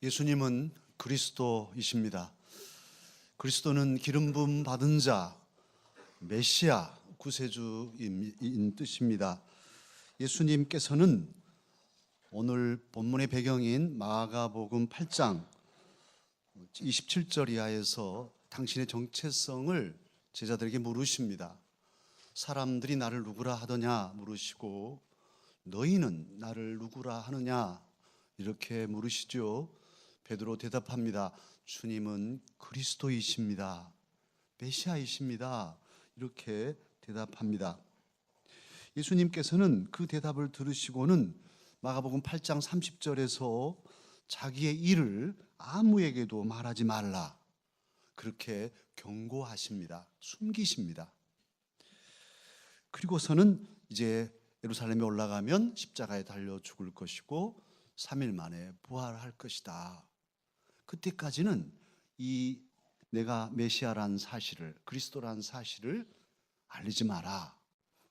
예수님은 그리스도이십니다. 그리스도는 기름 부음 받은 자, 메시아, 구세주인 뜻입니다. 예수님께서는 오늘 본문의 배경인 마가복음 8장 27절 이하에서 당신의 정체성을 제자들에게 물으십니다. 사람들이 나를 누구라 하더냐 물으시고 너희는 나를 누구라 하느냐 이렇게 물으시죠. 베드로 대답합니다. 주님은 그리스도이십니다. 메시아이십니다. 이렇게 대답합니다. 예수님께서는 그 대답을 들으시고는 마가복음 8장 30절에서 자기의 일을 아무에게도 말하지 말라 그렇게 경고하십니다. 숨기십니다. 그리고서는 이제 예루살렘에 올라가면 십자가에 달려 죽을 것이고 3일 만에 부활할 것이다. 그때까지는 이 내가 메시아라는 사실을, 그리스도라는 사실을 알리지 마라.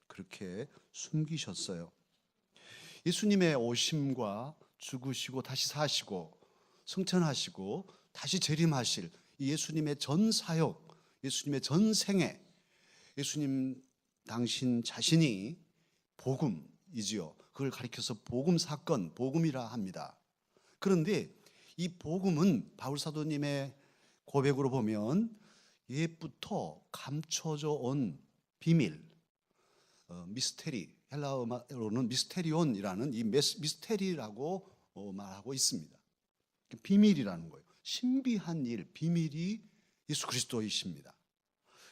그렇게 숨기셨어요. 예수님의 오심과 죽으시고 다시 사시고 승천하시고 다시 재림하실 이 예수님의 전 사역, 예수님의 전 생애, 예수님 당신 자신이 복음이지요. 그걸 가리켜서 복음 사건, 복음이라 합니다. 그런데 이 복음은 바울 사도님의 고백으로 보면 옛부터 감춰져 온 비밀, 미스테리, 헬라어로는 미스테리온이라는 이 미스테리라고 말하고 있습니다. 비밀이라는 거예요. 신비한 일, 비밀이 예수 그리스도이십니다.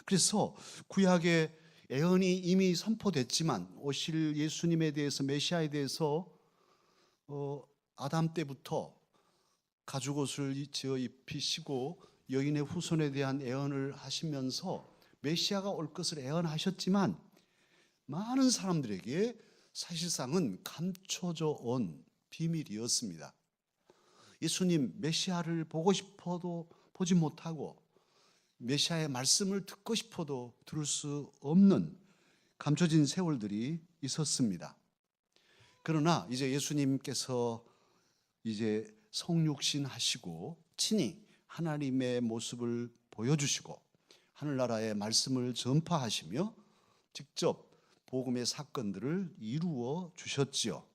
그래서 구약의 예언이 이미 선포됐지만 오실 예수님에 대해서, 메시아에 대해서 아담 때부터 가죽옷을 지어 입히시고 여인의 후손에 대한 예언을 하시면서 메시아가 올 것을 예언하셨지만 많은 사람들에게 사실상은 감춰져 온 비밀이었습니다. 예수님 메시아를 보고 싶어도 보지 못하고 메시아의 말씀을 듣고 싶어도 들을 수 없는 감춰진 세월들이 있었습니다. 그러나 이제 예수님께서 이제 성육신 하시고 친히 하나님의 모습을 보여주시고 하늘나라의 말씀을 전파하시며 직접 복음의 사건들을 이루어 주셨지요.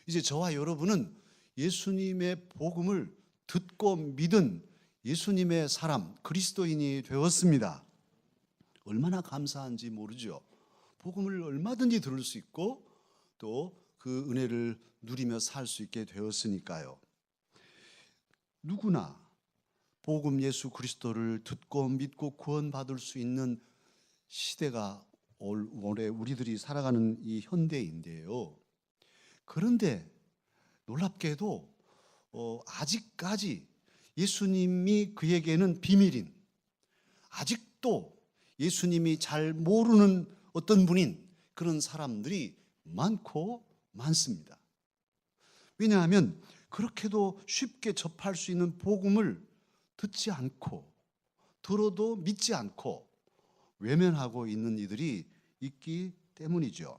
이제 저와 여러분은 예수님의 복음을 듣고 믿은 예수님의 사람, 그리스도인이 되었습니다. 얼마나 감사한지 모르죠. 복음을 얼마든지 들을 수 있고 또 그 은혜를 누리며 살 수 있게 되었으니까요. 누구나 복음 예수 그리스도를 듣고 믿고 구원받을 수 있는 시대가 올해 우리들이 살아가는 이 현대인데요. 그런데 놀랍게도 아직까지 예수님이 그에게는 비밀인, 아직도 예수님이 잘 모르는 어떤 분인 그런 사람들이 많습니다. 왜냐하면 그렇게도 쉽게 접할 수 있는 복음을 듣지 않고 들어도 믿지 않고 외면하고 있는 이들이 있기 때문이죠.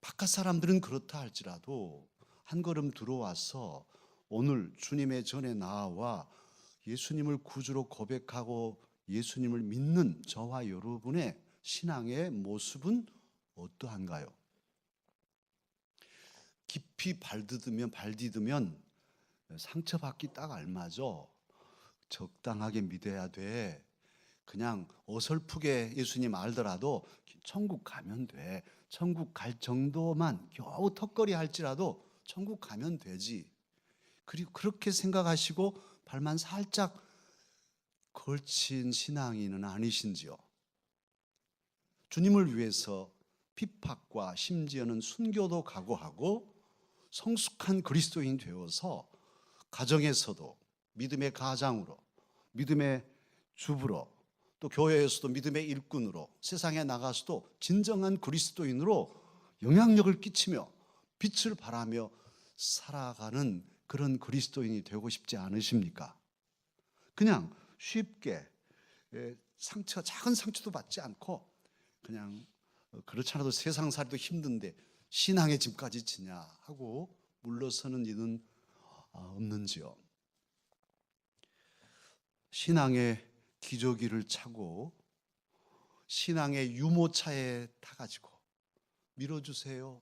바깥 사람들은 그렇다 할지라도 한 걸음 들어와서 오늘 주님의 전에 나와 예수님을 구주로 고백하고 예수님을 믿는 저와 여러분의 신앙의 모습은 어떠한가요? 깊이 발디디면 상처받기 딱 알맞어. 적당하게 믿어야 돼. 그냥 어설프게 예수님 알더라도 천국 가면 돼. 천국 갈 정도만 겨우 턱걸이 할지라도 천국 가면 되지. 그리고 그렇게 생각하시고 발만 살짝 걸친 신앙인은 아니신지요? 주님을 위해서 핍박과 심지어는 순교도 각오하고 성숙한 그리스도인 되어서 가정에서도 믿음의 가장으로, 믿음의 주부로, 또 교회에서도 믿음의 일꾼으로, 세상에 나가서도 진정한 그리스도인으로 영향력을 끼치며 빛을 발하며 살아가는 그런 그리스도인이 되고 싶지 않으십니까? 그냥 쉽게 작은 상처도 받지 않고 그냥 그렇지 않아도 세상살이도 힘든데 신앙의 짐까지 지냐 하고 물러서는 이는 없는지요? 신앙의 기저귀를 차고 신앙의 유모차에 타가지고 밀어주세요.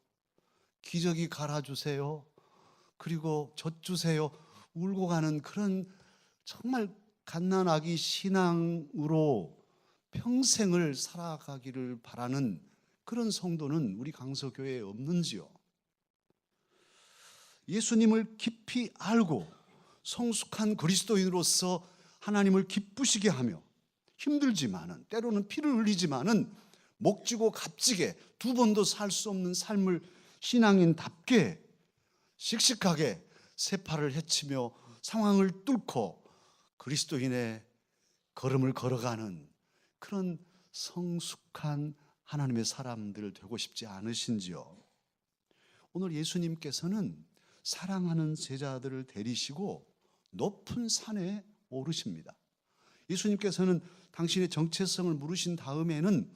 기저귀 갈아주세요. 그리고 젖주세요. 울고 가는 그런 정말 갓난아기 신앙으로 평생을 살아가기를 바라는 그런 성도는 우리 강서교회에 없는지요? 예수님을 깊이 알고 성숙한 그리스도인으로서 하나님을 기쁘시게 하며 힘들지만은 때로는 피를 흘리지만은 목지고 값지게 두 번도 살 수 없는 삶을 신앙인답게 씩씩하게 세파를 헤치며 상황을 뚫고 그리스도인의 걸음을 걸어가는 그런 성숙한 하나님의 사람들 되고 싶지 않으신지요? 오늘 예수님께서는 사랑하는 제자들을 데리시고 높은 산에 오르십니다. 예수님께서는 당신의 정체성을 물으신 다음에는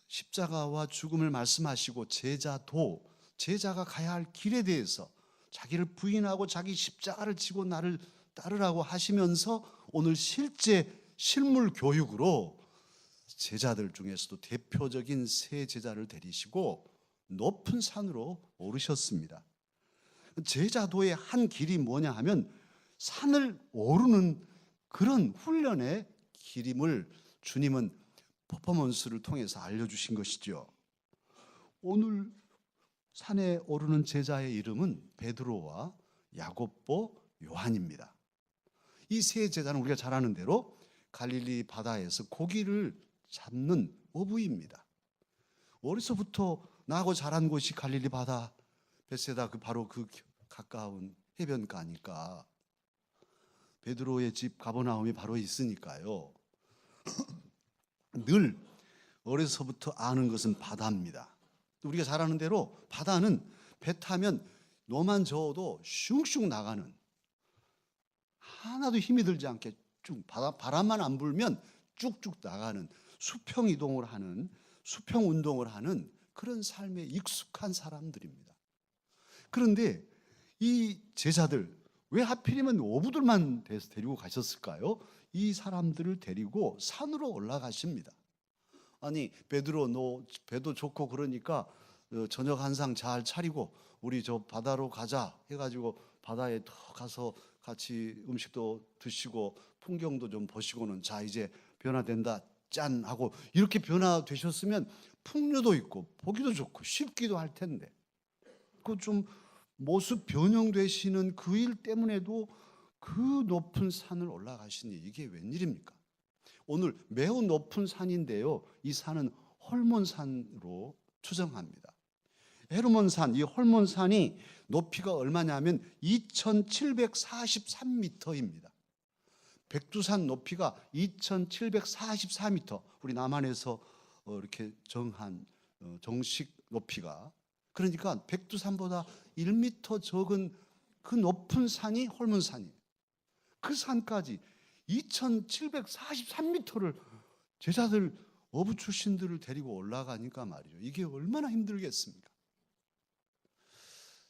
십자가와 죽음을 말씀하시고 제자가 가야 할 길에 대해서 자기를 부인하고 자기 십자가를 지고 나를 따르라고 하시면서 오늘 실제 실물 교육으로 제자들 중에서도 대표적인 세 제자를 데리시고 높은 산으로 오르셨습니다. 제자도의 한 길이 뭐냐 하면 산을 오르는 그런 훈련의 길임을 주님은 퍼포먼스를 통해서 알려주신 것이죠. 오늘 산에 오르는 제자의 이름은 베드로와 야고보, 요한입니다. 이 세 제자는 우리가 잘 아는 대로 갈릴리 바다에서 고기를 잡는 어부입니다. 어려서부터 나고 자란 곳이 갈릴리 바다 벳세다 바로 그 가까운 해변가니까 베드로의 집 가버나움이 바로 있으니까요. 늘 어려서부터 아는 것은 바다입니다. 우리가 잘 아는 대로 바다는 배 타면 노만 저어도 슝슝 나가는, 하나도 힘이 들지 않게 쭉 바람만 안 불면 쭉쭉 나가는 수평 이동을 하는, 수평 운동을 하는 그런 삶에 익숙한 사람들입니다. 그런데 이 제자들 왜 하필이면 어부들만 데리고 가셨을까요? 이 사람들을 데리고 산으로 올라가십니다. 아니 베드로 너 배도 좋고 그러니까 저녁 한상 잘 차리고 우리 저 바다로 가자 해가지고 바다에 더 가서 같이 음식도 드시고 풍경도 좀 보시고는 자 이제 변화된다 짠 하고 이렇게 변화되셨으면 풍류도 있고 보기도 좋고 쉽기도 할 텐데 그 좀 모습 변형되시는 그 일 때문에도 그 높은 산을 올라가시니 이게 웬일입니까? 오늘 매우 높은 산인데요. 이 산은 헐몬산으로 추정합니다. 헤르몬산, 이 헐몬산이 높이가 얼마냐면 2743m입니다. 백두산 높이가 2744m. 우리 남한에서 이렇게 정한 정식 높이가 그러니까 백두산보다 1m 적은 그 높은 산이 헐몬산이에요. 그 산까지 2743m를 제자들 어부 출신들을 데리고 올라가니까 말이죠. 이게 얼마나 힘들겠습니까?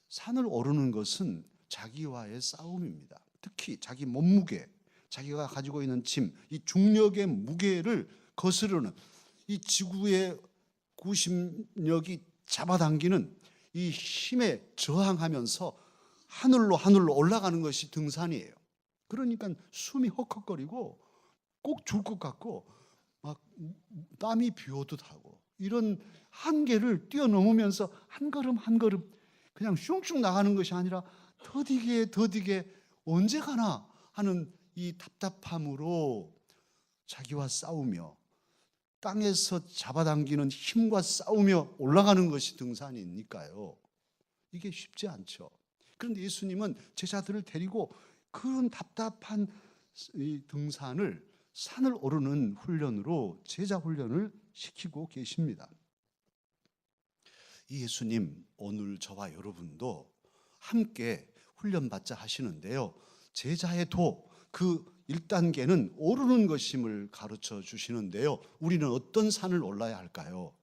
산을 오르는 것은 자기와의 싸움입니다. 특히 자기 몸무게, 자기가 가지고 있는 짐, 이 중력의 무게를 거스르는 이 지구의 구심력이 잡아당기는 이 힘에 저항하면서 하늘로 올라가는 것이 등산이에요. 그러니까 숨이 헉헉거리고 꼭 죽을 것 같고 막 땀이 비오듯 하고 이런 한계를 뛰어넘으면서 한 걸음 한 걸음 그냥 슝슝 나가는 것이 아니라 더디게 언제 가나 하는 이 답답함으로 자기와 싸우며 땅에서 잡아당기는 힘과 싸우며 올라가는 것이 등산이니까요. 이게 쉽지 않죠. 그런데 예수님은 제자들을 데리고 그런 답답한 이 등산을 산을 오르는 훈련으로 제자 훈련을 시키고 계십니다. 이 예수님 오늘 저와 여러분도 함께 훈련받자 하시는데요. 제자의 도, 그 1단계는 오르는 것임을 가르쳐 주시는데요. 우리는 어떤 산을 올라야 할까요?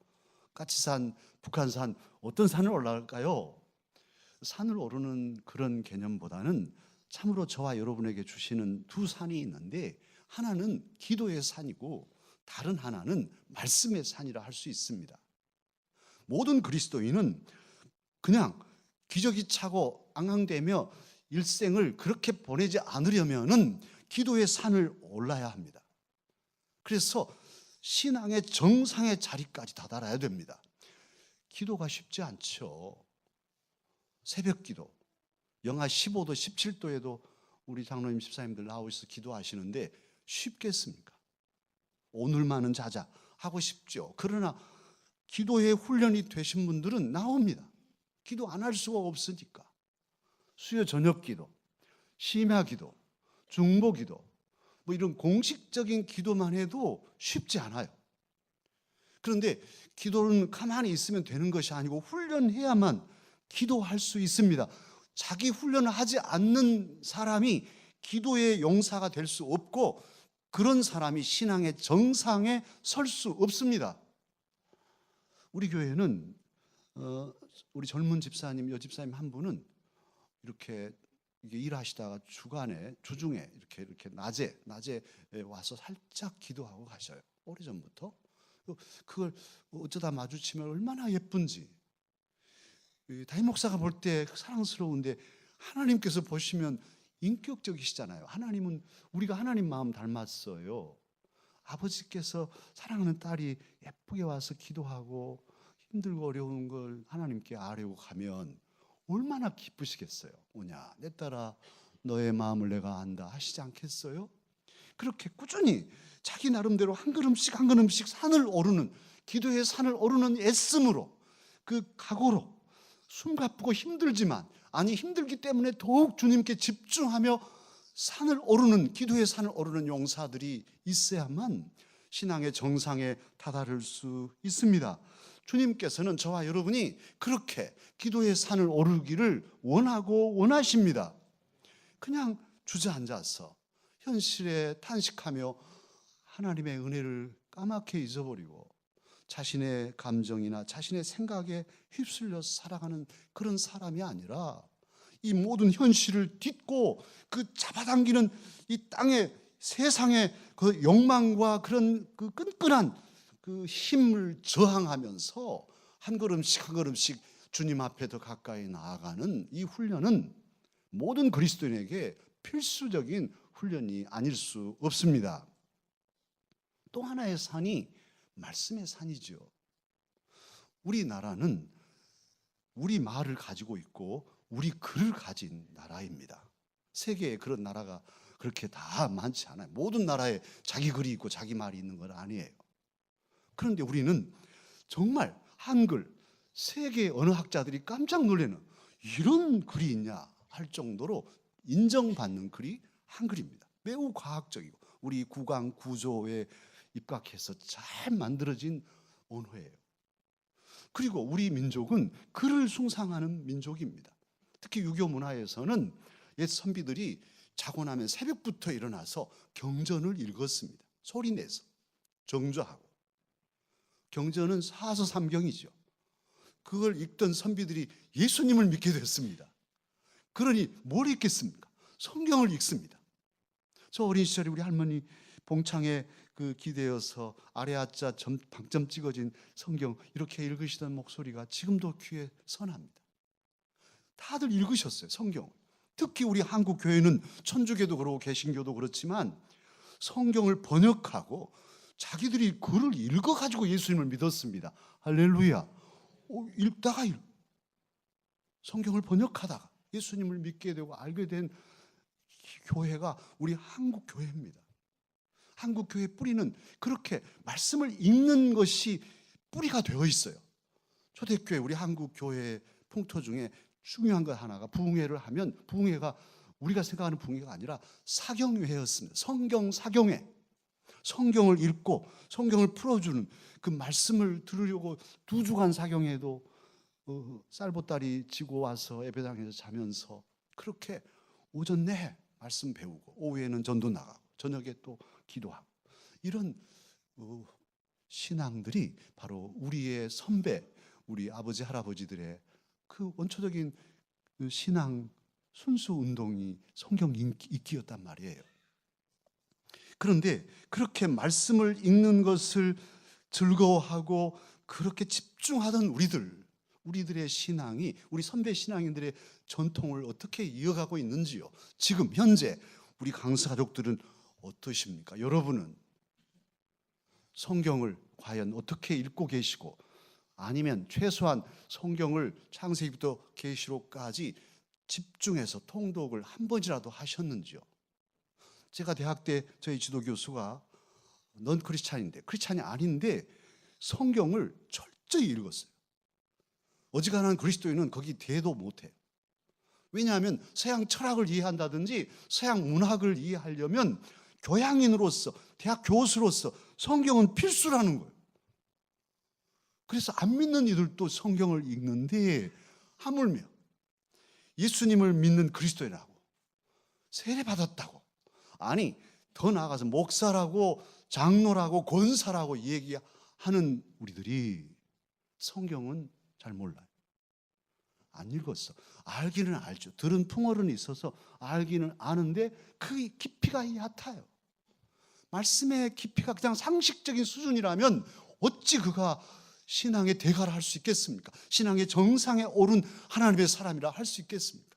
까치산, 북한산 어떤 산을 올라갈까요? 산을 오르는 그런 개념보다는 참으로 저와 여러분에게 주시는 두 산이 있는데, 하나는 기도의 산이고 다른 하나는 말씀의 산이라 할 수 있습니다. 모든 그리스도인은 그냥 기저귀 차고 앙앙대며 일생을 그렇게 보내지 않으려면은 기도의 산을 올라야 합니다. 그래서 신앙의 정상의 자리까지 다다라야 됩니다. 기도가 쉽지 않죠. 새벽 기도, 영하 15도, 17도에도 우리 장로님, 집사님들 나오셔서 기도하시는데 쉽겠습니까? 오늘만은 자자 하고 싶죠. 그러나 기도의 훈련이 되신 분들은 나옵니다. 기도 안 할 수가 없으니까. 수요 저녁 기도, 심야 기도, 중보 기도, 뭐 이런 공식적인 기도만 해도 쉽지 않아요. 그런데 기도는 가만히 있으면 되는 것이 아니고 훈련해야만 기도할 수 있습니다. 자기 훈련을 하지 않는 사람이 기도의 용사가 될 수 없고, 그런 사람이 신앙의 정상에 설 수 없습니다. 우리 교회는 우리 젊은 집사님, 여집사님 한 분은 이렇게 일하시다가 주중에 이렇게 낮에 와서 살짝 기도하고 가셔요. 오래전부터. 그걸 어쩌다 마주치면 얼마나 예쁜지. 담임 목사가 볼 때 사랑스러운데, 하나님께서 보시면 인격적이시잖아요. 하나님은, 우리가 하나님 마음 닮았어요. 아버지께서 사랑하는 딸이 예쁘게 와서 기도하고 힘들고 어려운 걸 하나님께 아뢰고 가면 얼마나 기쁘시겠어요. 오냐 내 딸아, 너의 마음을 내가 안다 하시지 않겠어요? 그렇게 꾸준히 자기 나름대로 한 걸음씩 한 걸음씩 산을 오르는, 기도의 산을 오르는 애씀으로, 그 각오로, 숨가쁘고 힘들지만, 아니 힘들기 때문에 더욱 주님께 집중하며 산을 오르는, 기도의 산을 오르는 용사들이 있어야만 신앙의 정상에 다다를 수 있습니다. 주님께서는 저와 여러분이 그렇게 기도의 산을 오르기를 원하고 원하십니다. 그냥 주저앉아서 현실에 탄식하며 하나님의 은혜를 까맣게 잊어버리고 자신의 감정이나 자신의 생각에 휩쓸려 살아가는 그런 사람이 아니라, 이 모든 현실을 딛고 그 잡아당기는 이 땅의 세상의 그 욕망과 그런 그 끈끈한 그 힘을 저항하면서 한 걸음씩 한 걸음씩 주님 앞에 더 가까이 나아가는 이 훈련은 모든 그리스도인에게 필수적인 훈련이 아닐 수 없습니다. 또 하나의 산이 말씀의 산이죠. 우리나라는 우리 말을 가지고 있고 우리 글을 가진 나라입니다. 세계에 그런 나라가 그렇게 다 많지 않아요. 모든 나라에 자기 글이 있고 자기 말이 있는 건 아니에요. 그런데 우리는 정말 한글, 세계 언어학자들이 깜짝 놀라는, 이런 글이 있냐 할 정도로 인정받는 글이 한글입니다. 매우 과학적이고 우리 구강 구조에 입각해서 잘 만들어진 언어예요. 그리고 우리 민족은 글을 숭상하는 민족입니다. 특히 유교 문화에서는 옛 선비들이 자고 나면 새벽부터 일어나서 경전을 읽었습니다. 소리내서 정조하고. 경전은 사서삼경이죠. 그걸 읽던 선비들이 예수님을 믿게 됐습니다. 그러니 뭘 읽겠습니까? 성경을 읽습니다. 저 어린 시절에 우리 할머니 봉창에 그 기대어서 아래 아자 방점 찍어진 성경 이렇게 읽으시던 목소리가 지금도 귀에 선합니다. 다들 읽으셨어요, 성경. 특히 우리 한국 교회는 천주교도 그렇고 개신교도 그렇지만 성경을 번역하고 자기들이 글을 읽어가지고 예수님을 믿었습니다. 할렐루야. 읽다가 성경을 번역하다가 예수님을 믿게 되고 알게 된 교회가 우리 한국 교회입니다. 한국 교회의 뿌리는 그렇게 말씀을 읽는 것이 뿌리가 되어 있어요. 초대교회, 우리 한국 교회의 풍토 중에 중요한 것 하나가, 부흥회를 하면 부흥회가 우리가 생각하는 부흥회가 아니라 사경회였습니다. 성경 사경회. 성경을 읽고 성경을 풀어주는 그 말씀을 들으려고 2주간 사경회도 쌀보따리 지고 와서 예배당에서 자면서 그렇게 오전 내내 말씀 배우고 오후에는 전도 나가고 저녁에 또 기도하고, 이런 신앙들이 바로 우리의 선배, 우리 아버지 할아버지들의 그 원초적인 신앙 순수 운동이 성경 읽기였단 말이에요. 그런데 그렇게 말씀을 읽는 것을 즐거워하고 그렇게 집중하던 우리들의 신앙이, 우리 선배 신앙인들의 전통을 어떻게 이어가고 있는지요. 지금 현재 우리 강사 가족들은 어떠십니까? 여러분은 성경을 과연 어떻게 읽고 계시고, 아니면 최소한 성경을 창세기부터 계시록까지 집중해서 통독을 한 번이라도 하셨는지요? 제가 대학 때 저희 지도 교수가 넌 크리스찬이 아닌데 성경을 철저히 읽었어요. 어지간한 그리스도인은 거기 대도 못해요. 왜냐하면 서양 철학을 이해한다든지 서양 문학을 이해하려면 교양인으로서, 대학 교수로서 성경은 필수라는 거예요. 그래서 안 믿는 이들도 성경을 읽는데, 하물며 예수님을 믿는 그리스도인이라고, 세례받았다고, 아니 더 나아가서 목사라고 장로라고 권사라고 얘기하는 우리들이 성경은 잘 몰라요. 안 읽었어. 알기는 알죠. 들은 풍월은 있어서 알기는 아는데 그 깊이가 얕아요. 말씀의 깊이가 그냥 상식적인 수준이라면 어찌 그가 신앙의 대가를 할 수 있겠습니까? 신앙의 정상에 오른 하나님의 사람이라 할 수 있겠습니까?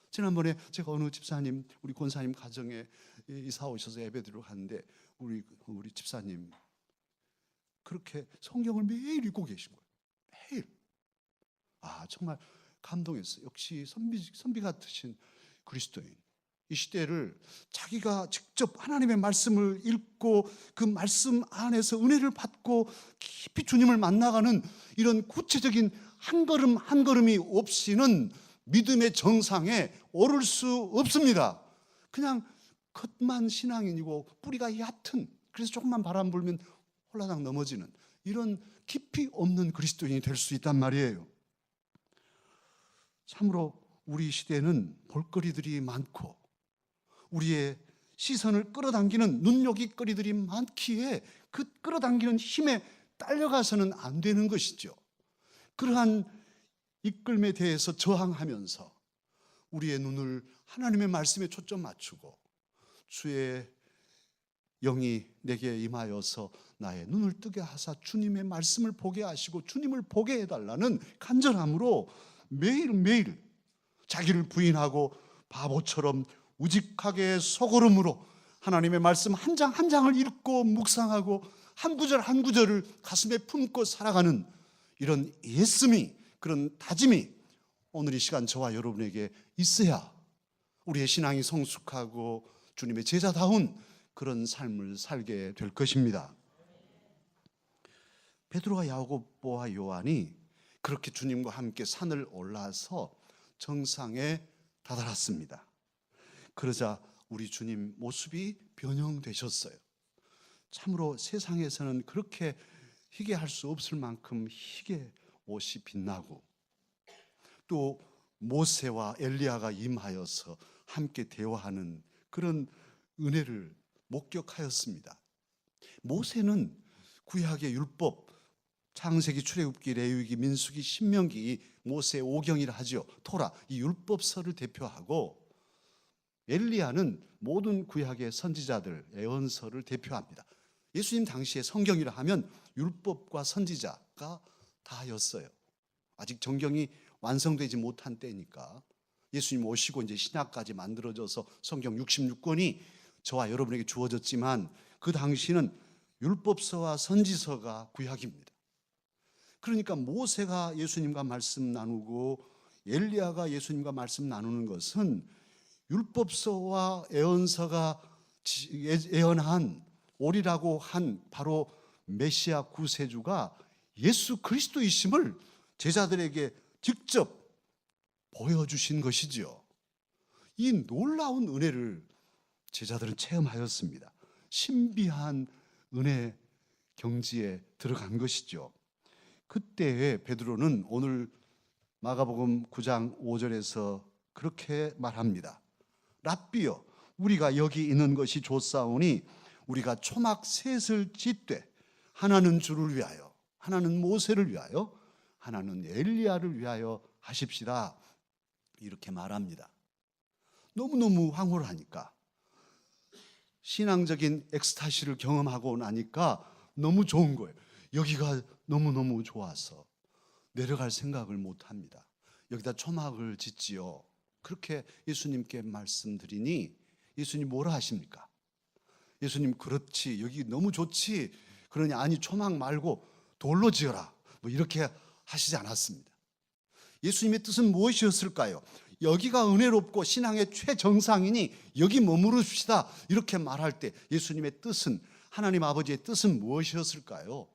지난번에 제가 어느 집사님, 우리 권사님 가정에 이사 오셔서 예배드리러 갔는데 우리 집사님 그렇게 성경을 매일 읽고 계신 거예요. 매일. 정말 감동했어요. 역시 선비 같으신 그리스도인. 이 시대를 자기가 직접 하나님의 말씀을 읽고 그 말씀 안에서 은혜를 받고 깊이 주님을 만나가는 이런 구체적인 한 걸음 한 걸음이 없이는 믿음의 정상에 오를 수 없습니다. 그냥 겉만 신앙인이고 뿌리가 얕은, 그래서 조금만 바람 불면 홀라당 넘어지는 이런 깊이 없는 그리스도인이 될 수 있단 말이에요. 참으로 우리 시대는 볼거리들이 많고 우리의 시선을 끌어당기는 눈요깃거리들이 많기에 그 끌어당기는 힘에 딸려가서는 안 되는 것이죠. 그러한 이끌림에 대해서 저항하면서 우리의 눈을 하나님의 말씀에 초점 맞추고, 주의 영이 내게 임하여서 나의 눈을 뜨게 하사 주님의 말씀을 보게 하시고 주님을 보게 해달라는 간절함으로 매일매일 자기를 부인하고 바보처럼 우직하게 소걸음으로 하나님의 말씀 한 장 한 장을 읽고 묵상하고 한 구절 한 구절을 가슴에 품고 살아가는 이런 예씀이, 그런 다짐이 오늘 이 시간 저와 여러분에게 있어야 우리의 신앙이 성숙하고 주님의 제자다운 그런 삶을 살게 될 것입니다. 베드로와 야고보와 요한이 그렇게 주님과 함께 산을 올라서 정상에 다다랐습니다. 그러자 우리 주님 모습이 변형되셨어요. 참으로 세상에서는 그렇게 희게 할 수 없을 만큼 희게 옷이 빛나고, 또 모세와 엘리야가 임하여서 함께 대화하는 그런 은혜를 목격하였습니다. 모세는 구약의 율법, 창세기, 출애굽기, 레위기, 민수기, 신명기, 모세 오경이라 하죠. 토라, 이 율법서를 대표하고, 엘리야는 모든 구약의 선지자들, 예언서를 대표합니다. 예수님 당시에 성경이라 하면 율법과 선지자가 다였어요. 아직 정경이 완성되지 못한 때니까 예수님 오시고 이제 신약까지 만들어져서 성경 66권이 저와 여러분에게 주어졌지만 그 당시는 율법서와 선지서가 구약입니다. 그러니까 모세가 예수님과 말씀 나누고 엘리야가 예수님과 말씀 나누는 것은 율법서와 예언서가 예언한 오리라고 한 바로 메시아 구세주가 예수 그리스도이심을 제자들에게 직접 보여주신 것이지요. 이 놀라운 은혜를 제자들은 체험하였습니다. 신비한 은혜 경지에 들어간 것이죠. 그때 베드로는 오늘 마가복음 9장 5절에서 그렇게 말합니다. 랍비여, 우리가 여기 있는 것이 좋사오니 우리가 초막 셋을 짓되 하나는 주를 위하여, 하나는 모세를 위하여, 하나는 엘리야를 위하여 하십시다. 이렇게 말합니다. 너무너무 황홀하니까, 신앙적인 엑스타시를 경험하고 나니까 너무 좋은 거예요. 여기가 너무너무 좋아서 내려갈 생각을 못합니다. 여기다 초막을 짓지요. 그렇게 예수님께 말씀드리니 예수님 뭐라 하십니까? 예수님, 그렇지, 여기 너무 좋지, 그러니 아니 초막 말고 돌로 지어라, 뭐 이렇게 하시지 않았습니다. 예수님의 뜻은 무엇이었을까요? 여기가 은혜롭고 신앙의 최정상이니 여기 머무르시다, 이렇게 말할 때 예수님의 뜻은, 하나님 아버지의 뜻은 무엇이었을까요?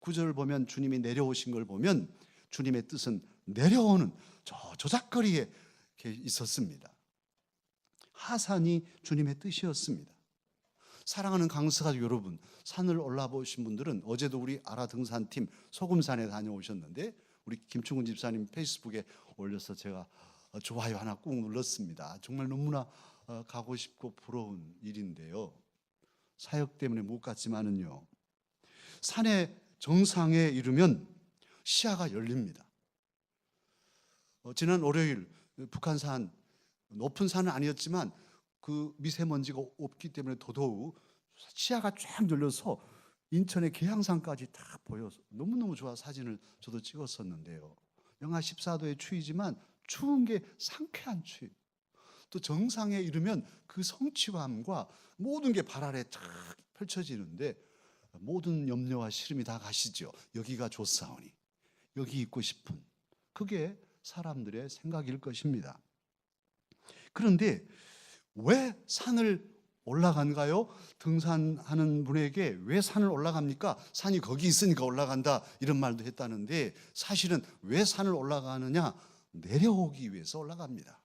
9절 보면 주님이 내려오신 걸 보면 주님의 뜻은 내려오는 저 조작거리에 있었습니다. 하산이 주님의 뜻이었습니다. 사랑하는 강서가족 여러분, 산을 올라보신 분들은, 어제도 우리 아라 등산팀 소금산에 다녀오셨는데 우리 김충근 집사님 페이스북에 올려서 제가 좋아요 하나 꾹 눌렀습니다. 정말 너무나 가고 싶고 부러운 일인데요. 사역 때문에 못 갔지만은요, 산의 정상에 이르면 시야가 열립니다. 지난 월요일 북한산, 높은 산은 아니었지만 그 미세먼지가 없기 때문에 더더욱 시야가 쫙 열려서 인천의 계양산까지 다 보여서 너무너무 좋아 사진을 저도 찍었었는데요. 영하 14도의 추위지만 추운 게 상쾌한 추위. 또 정상에 이르면 그 성취감과 모든 게 발 아래 쫙 펼쳐지는데 모든 염려와 시름이 다 가시죠. 여기가 좋사오니, 여기 있고 싶은, 그게 사람들의 생각일 것입니다. 그런데 왜 산을 올라간가요? 등산하는 분에게 왜 산을 올라갑니까? 산이 거기 있으니까 올라간다, 이런 말도 했다는데, 사실은 왜 산을 올라가느냐? 내려오기 위해서 올라갑니다.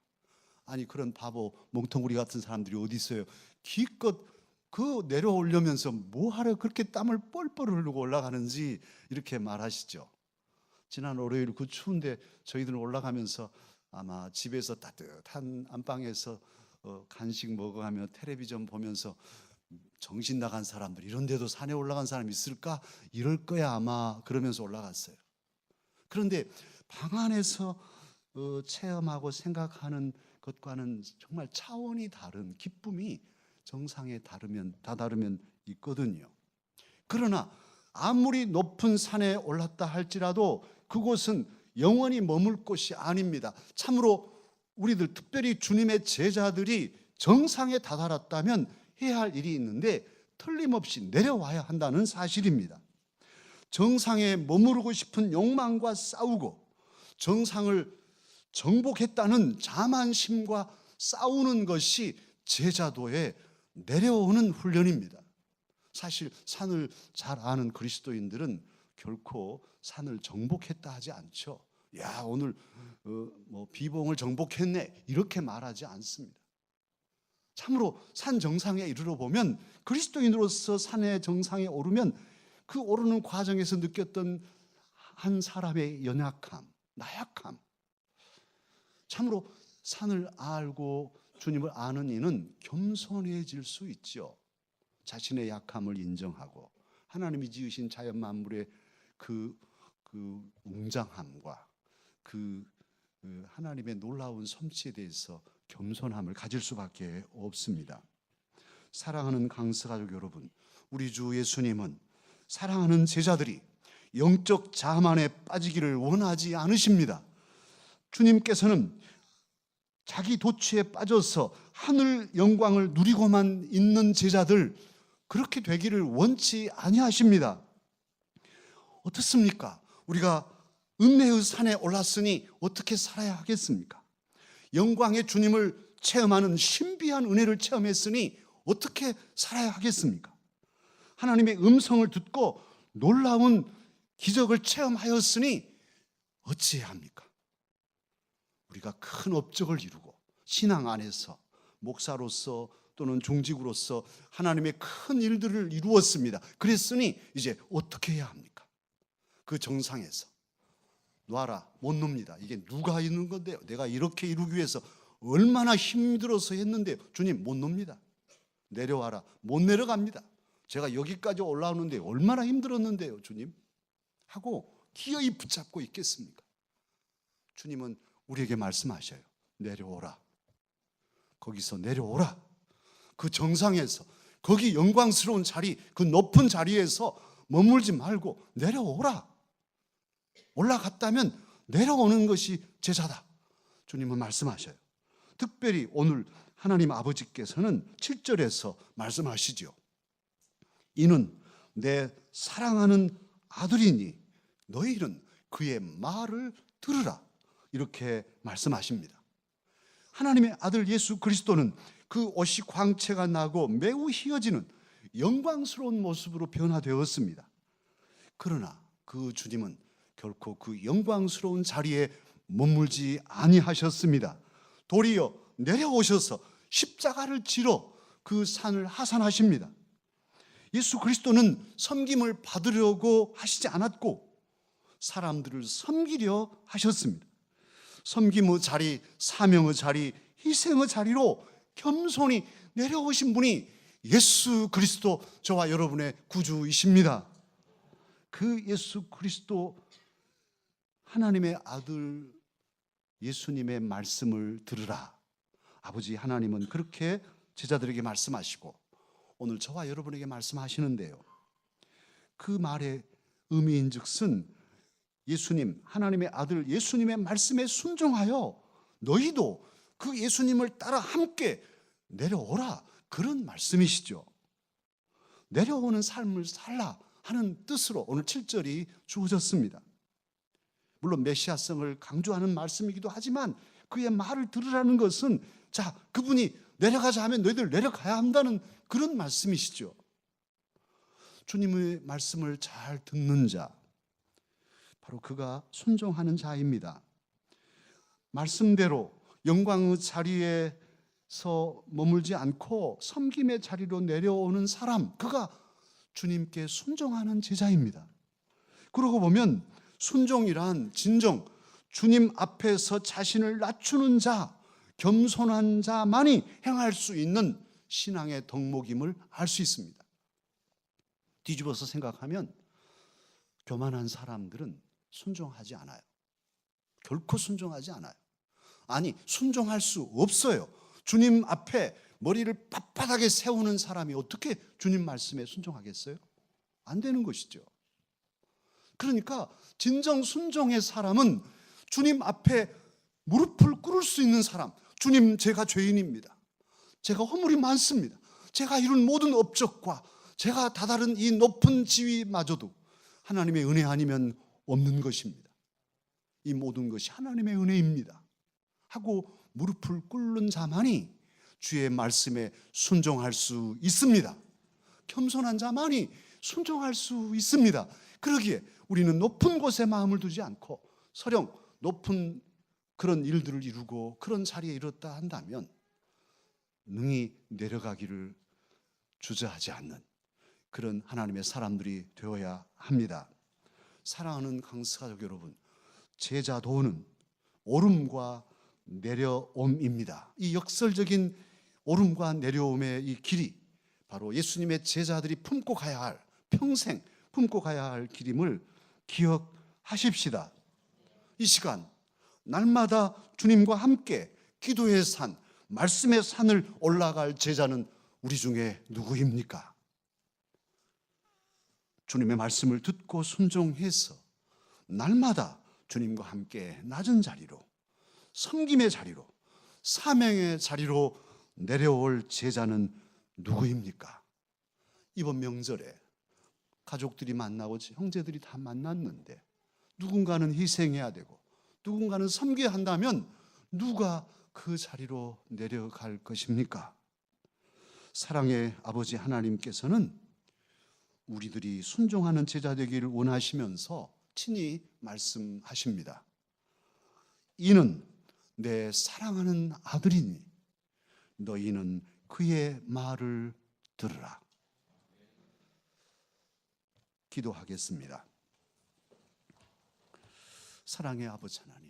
아니, 그런 바보 멍텅구리 같은 사람들이 어디 있어요? 기껏 그 내려오려면서 뭐하러 그렇게 땀을 뻘뻘 흘리고 올라가는지 이렇게 말하시죠. 지난 월요일 그 추운데 저희들은 올라가면서 아마 집에서 따뜻한 안방에서 간식 먹어가며 텔레비전 보면서 정신 나간 사람들, 이런 데도 산에 올라간 사람이 있을까? 이럴 거야 아마, 그러면서 올라갔어요. 그런데 방 안에서 체험하고 생각하는 것과는 정말 차원이 다른 기쁨이 정상에 다르면 있거든요. 그러나 아무리 높은 산에 올랐다 할지라도 그곳은 영원히 머물 곳이 아닙니다. 참으로 우리들, 특별히 주님의 제자들이 정상에 다다랐다면 해야 할 일이 있는데 틀림없이 내려와야 한다는 사실입니다. 정상에 머무르고 싶은 욕망과 싸우고 정상을 정복했다는 자만심과 싸우는 것이 제자도의 내려오는 훈련입니다. 사실 산을 잘 아는 그리스도인들은 결코 산을 정복했다 하지 않죠. 야, 오늘 비봉을 정복했네, 이렇게 말하지 않습니다. 참으로 산 정상에 이르러 보면, 그리스도인으로서 산의 정상에 오르면 그 오르는 과정에서 느꼈던 한 사람의 연약함, 나약함, 참으로 산을 알고 주님을 아는 이는 겸손해질 수 있죠. 자신의 약함을 인정하고 하나님이 지으신 자연 만물의 그 웅장함과 그 하나님의 놀라운 솜씨에 대해서 겸손함을 가질 수밖에 없습니다. 사랑하는 강서가족 여러분, 우리 주 예수님은 사랑하는 제자들이 영적 자만에 빠지기를 원하지 않으십니다. 주님께서는 자기 도취에 빠져서 하늘 영광을 누리고만 있는 제자들, 그렇게 되기를 원치 아니하십니다. 어떻습니까? 우리가 은혜의 산에 올랐으니 어떻게 살아야 하겠습니까? 영광의 주님을 체험하는 신비한 은혜를 체험했으니 어떻게 살아야 하겠습니까? 하나님의 음성을 듣고 놀라운 기적을 체험하였으니 어찌해야 합니까? 우리가 큰 업적을 이루고 신앙 안에서 목사로서 또는 종직으로서 하나님의 큰 일들을 이루었습니다. 그랬으니 이제 어떻게 해야 합니까? 그 정상에서 놔라, 못 놉니다. 이게 누가 있는 건데요? 내가 이렇게 이루기 위해서 얼마나 힘들어서 했는데요. 주님, 못 놉니다. 내려와라. 못 내려갑니다. 제가 여기까지 올라오는데 얼마나 힘들었는데요, 주님? 하고 기어이 붙잡고 있겠습니까? 주님은 우리에게 말씀하셔요. 내려오라. 거기서 내려오라. 그 정상에서, 거기 영광스러운 자리, 그 높은 자리에서 머물지 말고 내려오라. 올라갔다면 내려오는 것이 제자다. 주님은 말씀하셔요. 특별히 오늘 하나님 아버지께서는 7절에서 말씀하시죠. 이는 내 사랑하는 아들이니 너희는 그의 말을 들으라. 이렇게 말씀하십니다. 하나님의 아들 예수 그리스도는 그 옷이 광채가 나고 매우 희어지는 영광스러운 모습으로 변화되었습니다. 그러나 그 주님은 결코 그 영광스러운 자리에 머물지 아니하셨습니다. 도리어 내려오셔서 십자가를 지러 그 산을 하산하십니다. 예수 그리스도는 섬김을 받으려고 하시지 않았고 사람들을 섬기려 하셨습니다. 섬김의 자리, 사명의 자리, 희생의 자리로 겸손히 내려오신 분이 예수 그리스도, 저와 여러분의 구주이십니다. 그 예수 그리스도, 하나님의 아들 예수님의 말씀을 들으라. 아버지 하나님은 그렇게 제자들에게 말씀하시고 오늘 저와 여러분에게 말씀하시는데요, 그 말의 의미인즉슨 예수님, 하나님의 아들 예수님의 말씀에 순종하여 너희도 그 예수님을 따라 함께 내려오라, 그런 말씀이시죠. 내려오는 삶을 살라 하는 뜻으로 오늘 7절이 주어졌습니다. 물론 메시아성을 강조하는 말씀이기도 하지만 그의 말을 들으라는 것은, 자, 그분이 내려가자 하면 너희들 내려가야 한다는 그런 말씀이시죠. 주님의 말씀을 잘 듣는 자, 바로 그가 순종하는 자입니다. 말씀대로 영광의 자리에서 머물지 않고 섬김의 자리로 내려오는 사람, 그가 주님께 순종하는 제자입니다. 그러고 보면 순종이란 진정 주님 앞에서 자신을 낮추는 자, 겸손한 자만이 행할 수 있는 신앙의 덕목임을 알 수 있습니다. 뒤집어서 생각하면 교만한 사람들은 순종하지 않아요. 결코 순종하지 않아요. 아니, 순종할 수 없어요. 주님 앞에 머리를 빳빳하게 세우는 사람이 어떻게 주님 말씀에 순종하겠어요? 안 되는 것이죠. 그러니까 진정 순종의 사람은 주님 앞에 무릎을 꿇을 수 있는 사람, 주님, 제가 죄인입니다. 제가 허물이 많습니다. 제가 이룬 모든 업적과 제가 다다른 이 높은 지위마저도 하나님의 은혜 아니면 없는 것입니다. 이 모든 것이 하나님의 은혜입니다 하고 무릎을 꿇는 자만이 주의 말씀에 순종할 수 있습니다. 겸손한 자만이 순종할 수 있습니다. 그러기에 우리는 높은 곳에 마음을 두지 않고 설령 높은 그런 일들을 이루고 그런 자리에 이뤘다 한다면 능히 내려가기를 주저하지 않는 그런 하나님의 사람들이 되어야 합니다. 사랑하는 강스가족 여러분, 제자도는 오름과 내려옴입니다. 이 역설적인 오름과 내려옴의 이 길이 바로 예수님의 제자들이 품고 가야 할, 평생 품고 가야 할 길임을 기억하십시다. 이 시간 날마다 주님과 함께 기도의 산, 말씀의 산을 올라갈 제자는 우리 중에 누구입니까? 주님의 말씀을 듣고 순종해서 날마다 주님과 함께 낮은 자리로, 섬김의 자리로, 사명의 자리로 내려올 제자는 누구입니까? 이번 명절에 가족들이 만나고 형제들이 다 만났는데 누군가는 희생해야 되고 누군가는 섬겨야 한다면 누가 그 자리로 내려갈 것입니까? 사랑의 아버지 하나님께서는 우리들이 순종하는 제자 되기를 원하시면서 친히 말씀하십니다. 이는 내 사랑하는 아들이니 너희는 그의 말을 들으라. 기도하겠습니다. 사랑의 아버지 하나님,